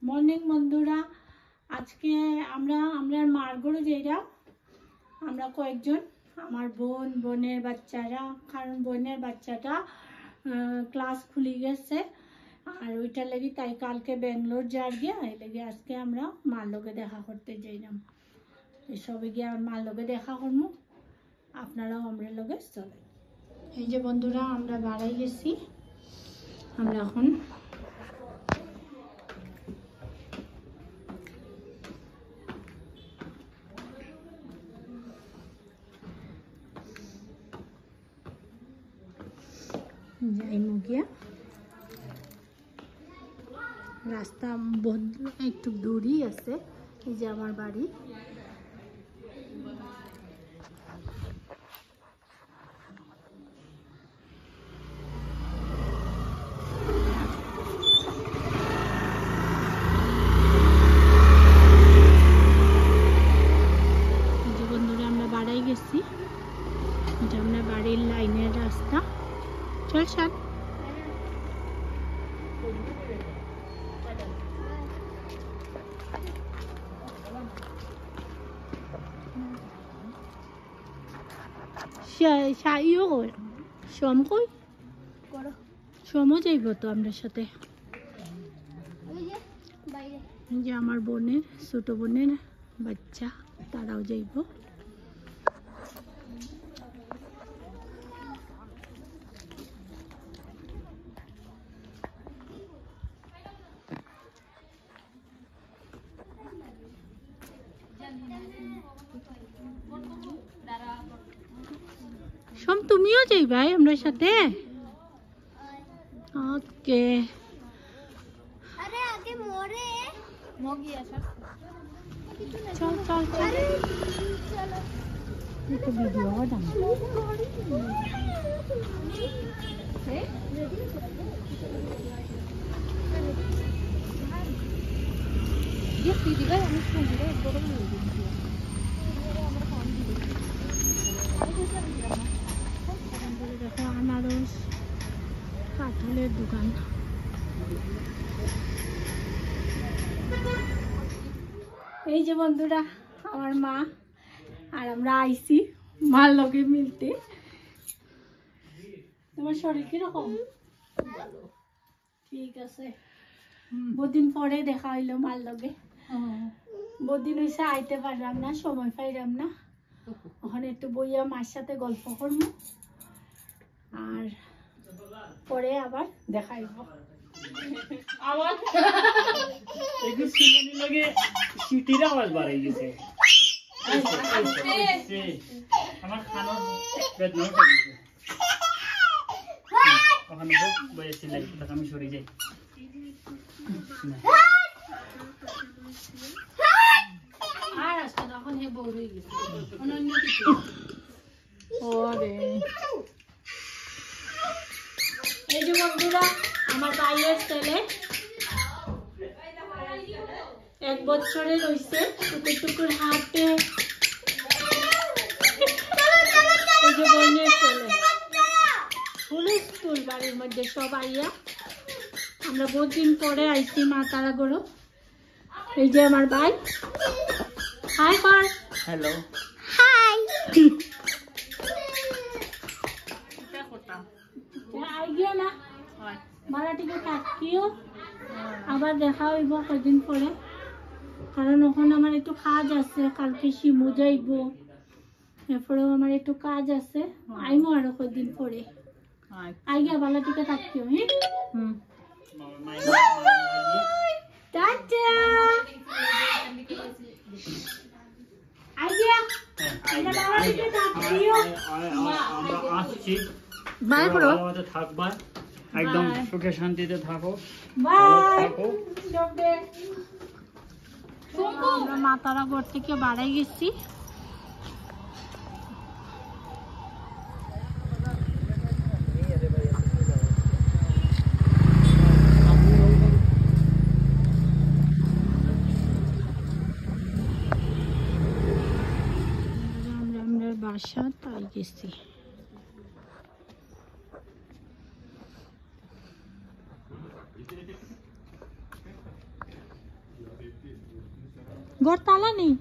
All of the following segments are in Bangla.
মর্নিং বন্ধুরা, আজকে আমরা মার ঘরে যাইরা আমরা কয়েকজন আমার বোনের বাচ্চারা, কারণ বোনের বাচ্চাটা ক্লাস খুলে গেছে আর ওইটার লাগি তাই কালকে ব্যাঙ্গালোর যার গিয়া এই লাগি আজকে আমরা মার লগে দেখা করতে যাইলাম। সবে গিয়ে মার লগে দেখা করবো, আপনারাও আমরা লগে চলে। এই যে বন্ধুরা আমরা বাড়াই গেছি, আমরা এখন যাইমু গিয়া। রাস্তা একটু দূরই আছে, এই যে আমার বাড়ি। বন্ধুরা আমরা বাড়াই গেছি, এটা আমরা বাড়ির লাইনের রাস্তা। চল চল, সোম কই সোমও যাইব তো আমরা সাথে। যে আমার বোনের ছোট বোনের বাচ্চা তারাও যাইব। সোম তুমিও যাইবা আমরা সাথে? ওকে। চল চল চল, একটু ভিডিও বানাম। দেখো আনারস কাঁঠালের দোকান। এই যে বন্ধুরা আমার মা আর আমরা আইছি মার লগে মিলতে। তোমার শরীর কিরকম? ঠিক আছে, বহুদিন পরে দেখা হইলো মার লগে। বহুদিন হয়েছে আইতে পারলাম না, সময় পাইলাম না। ওখানে একটু বইয়া মার সাথে গল্প করবো আর পরে আবার দেখাইব। আমার একটু সিনেমার লগে সিটির আওয়াজ বাড়াই গেছে। আমার খানোর বেদনা হচ্ছে। ওখানে বসেছিল, আমি সরে যাই। আর আসলে তখন হে বউ হয়ে গেছে। এই যে বন্ধুরা আমার ভাইয়ের ছেলে 1 বছরের হইছে, টুকুর টুকুর হাতে। এই যে বোনের ছেলে হুলস্থুল বাড়ির মধ্যে সব আইয়া। আমরা বহুত দিন পরে আইছি মা তারা গরো। এই যে আমার ভাই, হাই কর। Hello, high. আই গিয়া না ভাড়াটিকে থাকিও, আবার দেখা হইব কদিন পরে, কারণ ওখানে আমার একটু কাজ আছে। কালকে শিমু যাইব, এরপরেও আমার একটু কাজ আছে। আইমো আরো কদিন পরে। আই গিয়া ভাড়াটিকে থাকিও। হ্যাঁ, টাটা। আই গিয়া আমরা ভাড়াটিকে থাকিও। আমরা আসছি। বাই করো, থাকবা একদম সুখে শান্তিতে থাকো। বাই। আমরা মা তারাগড় থেকে বাড়াই গেছি। আমরা বাসা তাই গেছি। ঘর তালা নেই।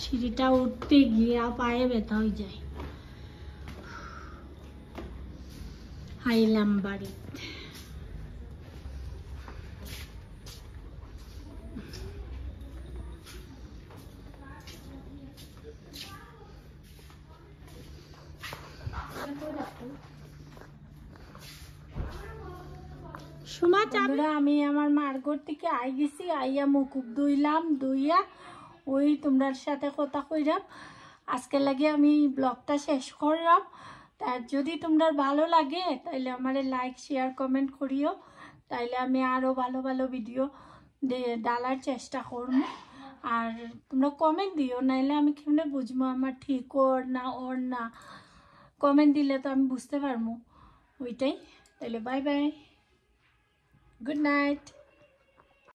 সিঁড়িটা উঠতে গিয়ে পায়ে ব্যথা হয়ে যায়। আইলাম বাড়ি। আমি আমার মার ঘর থেকে আই গেছি, আইয়া মুখ ধুইলাম, ধুইয়া ওই তোমার সাথে কথা কইরাম। আজকে লাগে আমি ব্লগটা শেষ করলাম। তার যদি তোমরা ভালো লাগে তাইলে আমারে লাইক শেয়ার কমেন্ট করিও, তাইলে আমি আরও ভালো ভালো ভিডিও ডালার চেষ্টা করব। আর তোমরা কমেন্ট দিও, নাইলে আমি কেমনে বুঝবো আমার ঠিক ওর না। কমেন্ট দিলে তো আমি বুঝতে পারবো ওইটাই। তাইলে বাই বাই, গুড নাইট।